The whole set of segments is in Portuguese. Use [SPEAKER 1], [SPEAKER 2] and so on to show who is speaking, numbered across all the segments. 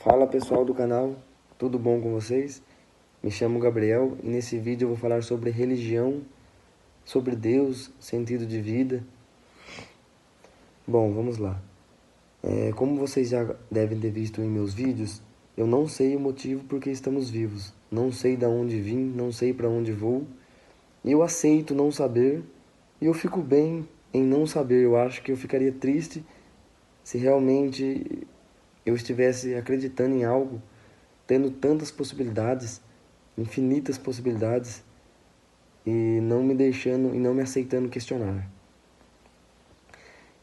[SPEAKER 1] Fala pessoal do canal, tudo bom com vocês? Me chamo Gabriel e nesse vídeo eu vou falar sobre religião, sobre Deus, sentido de vida. Bom, vamos lá. Como vocês já devem ter visto em meus vídeos, eu não sei o motivo por que estamos vivos. Não sei de onde vim, não sei para onde vou. E eu aceito não saber e eu fico bem em não saber. Eu acho que eu ficaria triste se realmente eu estivesse acreditando em algo, tendo tantas possibilidades, infinitas possibilidades, e não me deixando e não me aceitando questionar.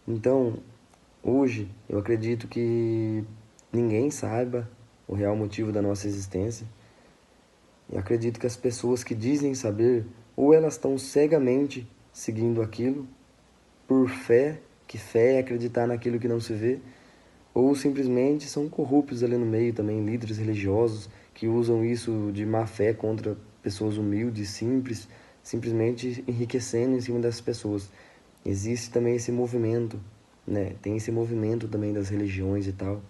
[SPEAKER 1] Então, hoje, eu acredito que ninguém saiba o real motivo da nossa existência. E acredito que as pessoas que dizem saber, ou elas estão cegamente seguindo aquilo, por fé, que fé é acreditar naquilo que não se vê, ou simplesmente são corruptos ali no meio também, líderes religiosos que usam isso de má fé contra pessoas humildes, simples, simplesmente enriquecendo em cima dessas pessoas. Existe também esse movimento, né? Tem esse movimento também das religiões e tal,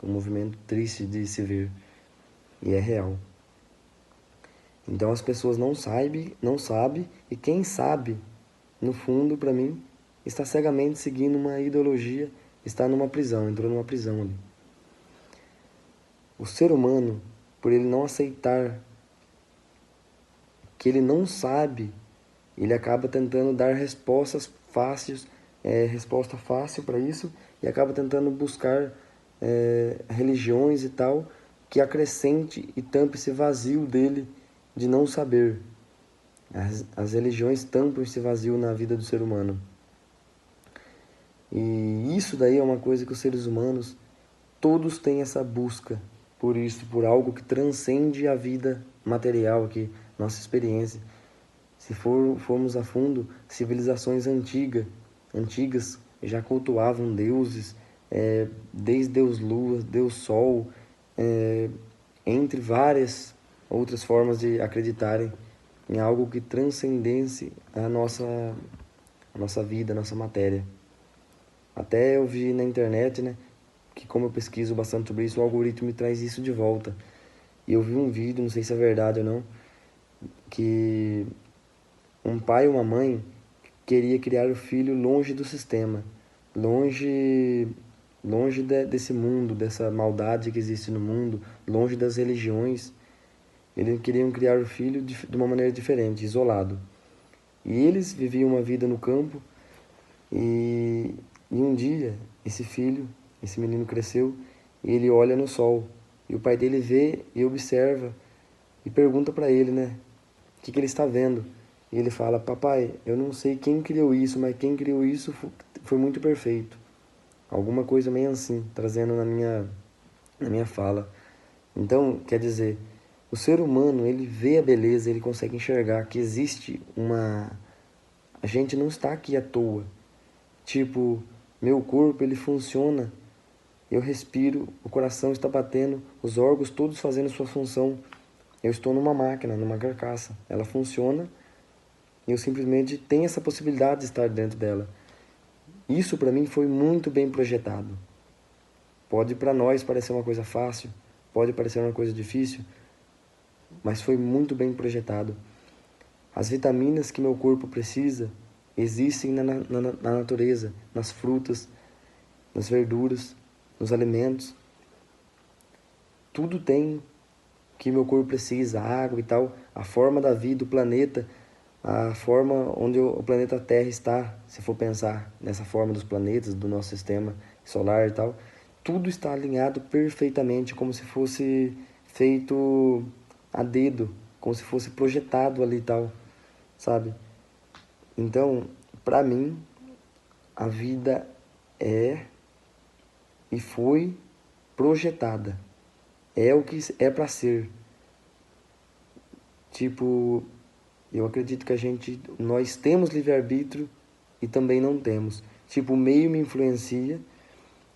[SPEAKER 1] um movimento triste de se ver, e é real. Então as pessoas não sabem, e quem sabe, no fundo, para mim, está cegamente seguindo uma ideologia, está numa prisão, entrou numa prisão ali. O ser humano, por ele não aceitar que ele não sabe, ele acaba tentando dar respostas fáceis, resposta fácil para isso, e acaba tentando buscar religiões e tal, que acrescente e tampe esse vazio dele de não saber. As religiões tampam esse vazio na vida do ser humano. E isso daí é uma coisa que os seres humanos, todos têm essa busca por isso, por algo que transcende a vida material aqui, nossa experiência. Se formos a fundo, civilizações antigas já cultuavam deuses, desde Deus Lua, Deus Sol, entre várias outras formas de acreditarem em algo que transcendesse a nossa vida, a nossa matéria. Até eu vi na internet, né, que como eu pesquiso bastante sobre isso, o algoritmo me traz isso de volta. E eu vi um vídeo, não sei se é verdade ou não, que um pai e uma mãe queria criar o filho longe do sistema, longe desse mundo, dessa maldade que existe no mundo, longe das religiões. Eles queriam criar o filho de uma maneira diferente, isolado. E eles viviam uma vida no campo e um dia esse menino cresceu e ele olha no sol. E o pai dele vê e observa e pergunta para ele, né, o que ele está vendo. E ele fala: papai, eu não sei quem criou isso, mas quem criou isso foi muito perfeito. Alguma coisa meio assim, trazendo na minha fala. Então, quer dizer, o ser humano, ele vê a beleza, ele consegue enxergar que existe uma... A gente não está aqui à toa. Tipo, meu corpo, ele funciona, eu respiro, o coração está batendo, os órgãos todos fazendo sua função. Eu estou numa máquina, numa carcaça. Ela funciona e eu simplesmente tenho essa possibilidade de estar dentro dela. Isso para mim foi muito bem projetado. Pode para nós parecer uma coisa fácil, pode parecer uma coisa difícil, mas foi muito bem projetado. As vitaminas que meu corpo precisa existem na natureza, nas frutas, nas verduras, nos alimentos. Tudo tem que meu corpo precisa, água e tal, a forma da vida, o planeta, a forma onde o planeta Terra está, se for pensar nessa forma dos planetas, do nosso sistema solar e tal, tudo está alinhado perfeitamente, como se fosse feito a dedo, como se fosse projetado ali e tal, sabe? Então, para mim, a vida é e foi projetada. É o que é para ser. Tipo, eu acredito que nós temos livre-arbítrio e também não temos. Tipo, o meio me influencia,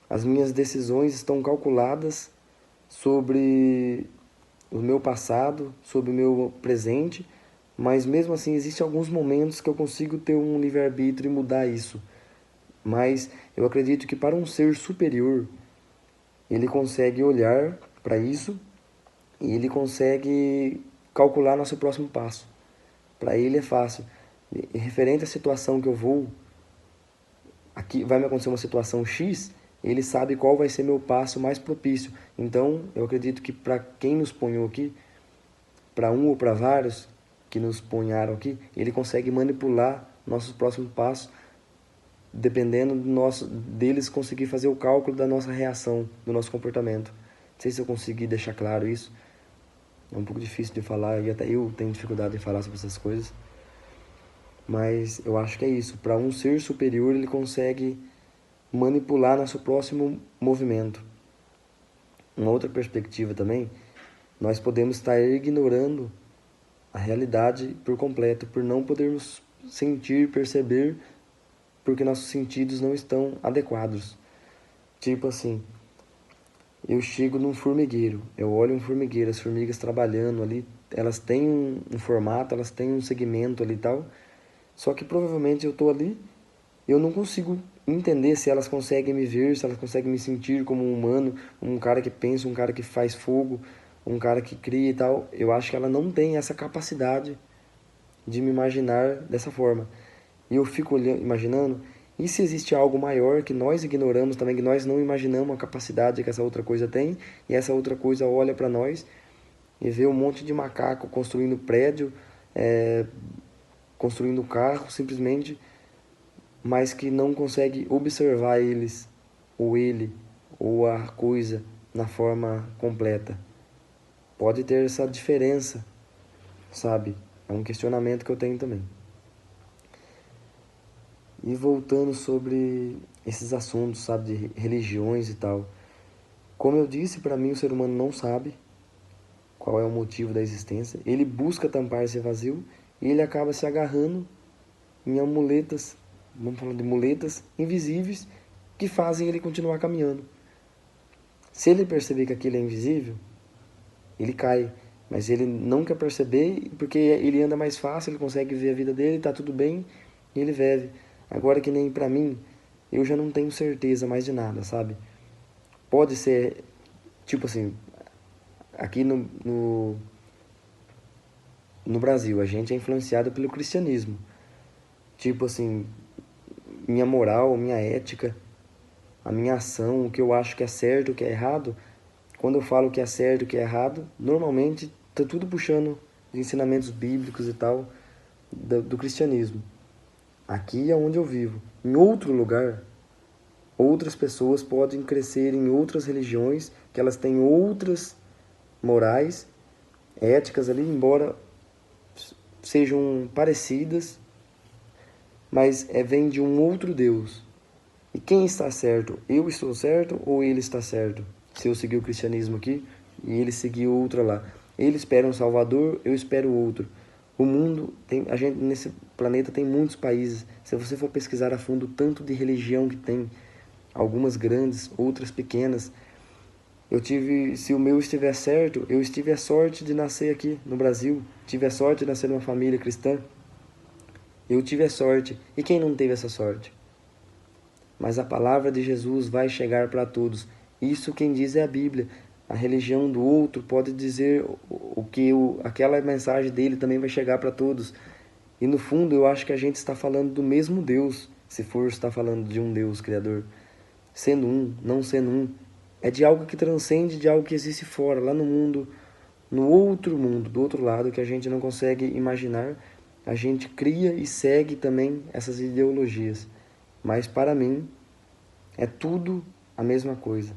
[SPEAKER 1] as minhas decisões estão calculadas sobre o meu passado, sobre o meu presente, mas mesmo assim existem alguns momentos que eu consigo ter um livre-arbítrio e mudar isso. Mas eu acredito que para um ser superior, ele consegue olhar para isso e ele consegue calcular nosso próximo passo. Para ele é fácil. E referente à situação que eu vou, aqui vai me acontecer uma situação X, ele sabe qual vai ser meu passo mais propício. Então, eu acredito que para quem nos ponhou aqui, para um ou para vários que nos ponharam aqui, ele consegue manipular nossos próximos passos, dependendo deles conseguir fazer o cálculo da nossa reação, do nosso comportamento. Não sei se eu consegui deixar claro isso. É um pouco difícil de falar e até eu tenho dificuldade em falar sobre essas coisas. Mas eu acho que é isso. Para um ser superior, ele consegue manipular nosso próximo movimento. Uma outra perspectiva também, nós podemos estar ignorando a realidade por completo, por não podermos sentir, perceber, porque nossos sentidos não estão adequados. Tipo assim, eu chego num formigueiro, eu olho um formigueiro, as formigas trabalhando ali, elas têm um formato, elas têm um segmento ali e tal, só que provavelmente eu estou ali, eu não consigo entender se elas conseguem me ver, se elas conseguem me sentir como um humano, um cara que pensa, um cara que faz fogo, um cara que cria e tal. Eu acho que ela não tem essa capacidade de me imaginar dessa forma. E eu fico olhando, imaginando, e se existe algo maior que nós ignoramos também, que nós não imaginamos a capacidade que essa outra coisa tem, e essa outra coisa olha para nós e vê um monte de macaco construindo prédio, construindo carro, simplesmente, mas que não consegue observar eles, ou ele, ou a coisa, na forma completa. Pode ter essa diferença, sabe? É um questionamento que eu tenho também. E voltando sobre esses assuntos, sabe, de religiões e tal. Como eu disse, para mim o ser humano não sabe qual é o motivo da existência. Ele busca tampar esse vazio e ele acaba se agarrando em amuletas, vamos falar de muletas invisíveis que fazem ele continuar caminhando. Se ele perceber que aquilo é invisível, ele cai. Mas ele não quer perceber porque ele anda mais fácil, ele consegue ver a vida dele, tá tudo bem e ele vive. Agora que nem pra mim, eu já não tenho certeza mais de nada, sabe? Pode ser, tipo assim, aqui no Brasil, a gente é influenciado pelo cristianismo. Tipo assim, minha moral, minha ética, a minha ação, o que eu acho que é certo, o que é errado. Quando eu falo que é certo, o que é errado, normalmente tá tudo puxando de ensinamentos bíblicos e tal, do cristianismo. Aqui é onde eu vivo. Em outro lugar, outras pessoas podem crescer em outras religiões, que elas têm outras morais, éticas ali, embora sejam parecidas, mas vem de um outro Deus. E quem está certo? Eu estou certo ou ele está certo? Se eu seguir o cristianismo aqui e ele seguir outra lá. Ele espera um salvador, eu espero outro. O mundo, a gente nesse planeta tem muitos países. Se você for pesquisar a fundo o tanto de religião que tem, algumas grandes, outras pequenas. Se o meu estiver certo, eu tive a sorte de nascer aqui no Brasil, tive a sorte de nascer numa família cristã. Eu tive a sorte. E quem não teve essa sorte? Mas a palavra de Jesus vai chegar para todos. Isso quem diz é a Bíblia. A religião do outro pode dizer aquela mensagem dele também vai chegar para todos. E no fundo eu acho que a gente está falando do mesmo Deus, se for estar falando de um Deus criador. Sendo um, não sendo um. É de algo que transcende de algo que existe fora, lá no mundo, no outro mundo, do outro lado, que a gente não consegue imaginar. A gente cria e segue também essas ideologias. Mas para mim, é tudo a mesma coisa.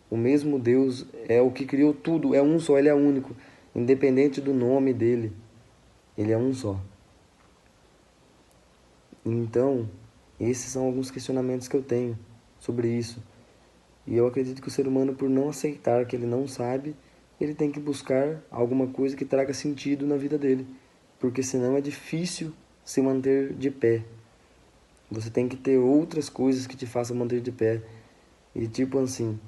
[SPEAKER 1] O mesmo Deus é o que criou tudo, é um só, ele é único. Independente do nome dele, ele é um só. Então, esses são alguns questionamentos que eu tenho sobre isso. E eu acredito que o ser humano, por não aceitar que ele não sabe, ele tem que buscar alguma coisa que traga sentido na vida dele. Porque senão é difícil se manter de pé. Você tem que ter outras coisas que te façam manter de pé. E tipo assim,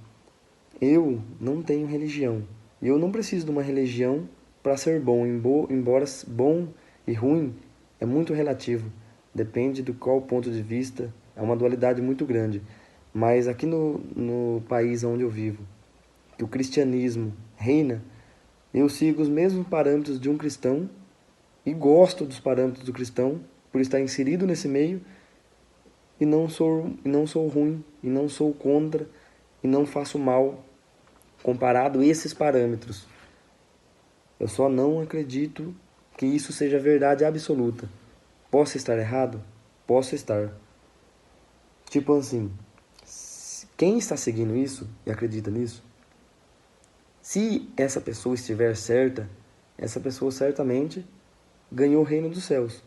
[SPEAKER 1] eu não tenho religião. E eu não preciso de uma religião para ser bom. Embora bom e ruim é muito relativo. Depende do qual ponto de vista. É uma dualidade muito grande. Mas aqui no país onde eu vivo, que o cristianismo reina, eu sigo os mesmos parâmetros de um cristão e gosto dos parâmetros do cristão por estar inserido nesse meio e não sou ruim, e não sou contra, e não faço mal comparado a esses parâmetros. Eu só não acredito que isso seja verdade absoluta. Posso estar errado? Posso estar. Tipo assim, quem está seguindo isso e acredita nisso, se essa pessoa estiver certa, essa pessoa certamente ganhou o reino dos céus.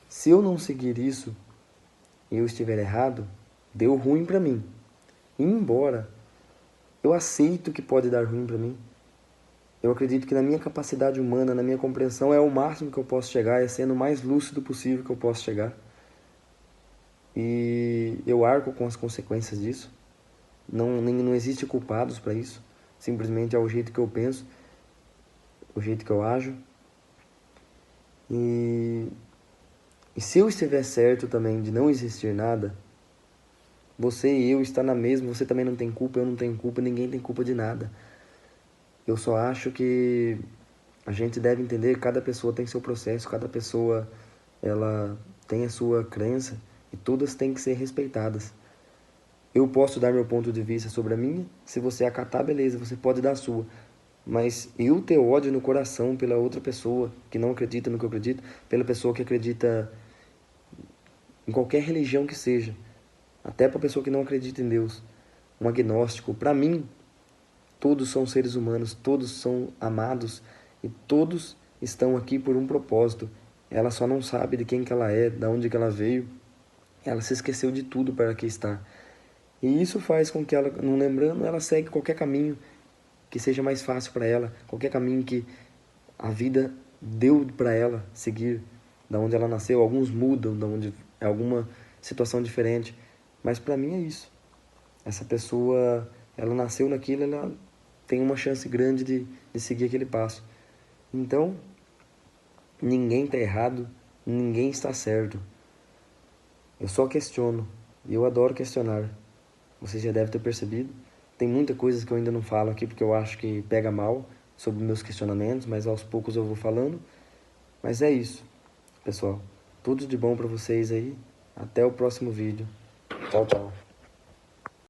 [SPEAKER 1] Se eu não seguir isso e eu estiver errado, deu ruim para mim. E embora eu aceito que pode dar ruim para mim, eu acredito que na minha capacidade humana, na minha compreensão, é o máximo que eu posso chegar, é sendo o mais lúcido possível que eu posso chegar. E eu arco com as consequências disso. Não existe culpados para isso. Simplesmente é o jeito que eu penso, o jeito que eu ajo. E se eu estiver certo também de não existir nada, você e eu está na mesma, você também não tem culpa, eu não tenho culpa, ninguém tem culpa de nada. Eu só acho que a gente deve entender que cada pessoa tem seu processo, cada pessoa ela tem a sua crença e todas têm que ser respeitadas. Eu posso dar meu ponto de vista sobre a minha, se você acatar, beleza, você pode dar a sua. Mas eu ter ódio no coração pela outra pessoa que não acredita no que eu acredito, pela pessoa que acredita em qualquer religião que seja, até para a pessoa que não acredita em Deus, um agnóstico, para mim, todos são seres humanos, todos são amados e todos estão aqui por um propósito. Ela só não sabe de quem que ela é, de onde que ela veio. Ela se esqueceu de tudo para aqui estar. E isso faz com que ela, não lembrando, ela segue qualquer caminho que seja mais fácil para ela, qualquer caminho que a vida deu para ela seguir, da onde ela nasceu. Alguns mudam, da onde é alguma situação diferente, mas para mim é isso. Essa pessoa, ela nasceu naquilo, ela tem uma chance grande de seguir aquele passo. Então, ninguém está errado, ninguém está certo. Eu só questiono, e eu adoro questionar. Você já deve ter percebido. Tem muita coisa que eu ainda não falo aqui, porque eu acho que pega mal sobre meus questionamentos, mas aos poucos eu vou falando. Mas é isso, pessoal. Tudo de bom para vocês aí. Até o próximo vídeo. Tchau, tchau.